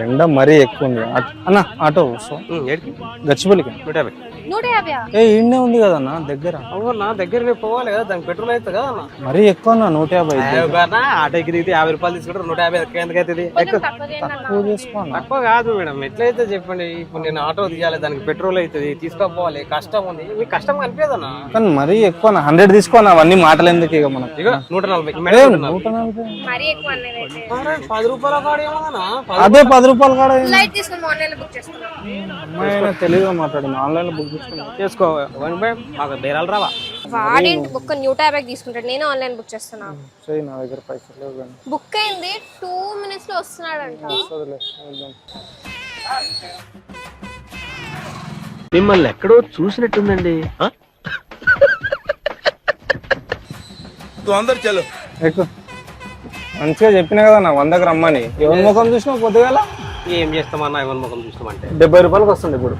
ఎండ మరీ ఎక్కువ ఉంది అన్న. ఆటో గచ్చిపల్లికి 150 ఈడనే ఉంది కదన్న దగ్గర. నా దగ్గర పోవాలి కదా, దానికి పెట్రోల్ అవుతుంది కదా అన్న. మరీ ఎక్కువ అన్న 150. ఆటోకి దిగితే 50 రూపాయలు తీసుకుంటారు, 150 ఎందుకు అవుతుంది? తక్కువ చేసుకో. తక్కువ కాదు మేడం, ఎట్లయితే చెప్పండి. ఇప్పుడు నేను ఆటో దిగాలి, దానికి పెట్రోల్ అవుతుంది, తీసుకోపోవాలి, కష్టం ఉంది. మీకు కష్టం అనిపించదన్నా? కానీ మరీ ఎక్కువ 100 తీసుకోనా, అవన్నీ మాటలు ఎందుకు ఇక మనకి. ఇక 140 మరీ ఎక్కువ అన్నది అయితే 10 రూపాయల కాడ ఏమన్నా అదే 10 రూపాయలు కాడ లైట్ తీసుకొని ఆన్లైన్ లో బుక్ చేసుకున్నాం. అమ్మాయి తెలియదుగా మాట్లాడింది. ఆన్లైన్ లో బుక్ చేసుకున్నా. చేసుకో. మాకు బేరాలు రావా? వాడేంటి బుక్ 150 తీసుకుంటాడు, నేను ఆన్లైన్ బుక్ చేస్తున్నా. సరే నా దగ్గర పైసలు లేవు కానీ. బుక్ అయింది 2 minutes లో వస్తున్నాడంట. వస్తుందిలే, వెళ్దాం. మిమ్మల్ని ఎక్కడో చూసినట్టుందండి. ఎక్కు. మంచిగా చెప్పినా కదా నా 100కి రమ్మని. ఎవరి ముఖం చూసినా పొద్దుగాల ఏం చేస్తామన్నా, ఎవరి ముఖం చూస్తామంటే 70 రూపాయలకి వస్తుంది ఇప్పుడు.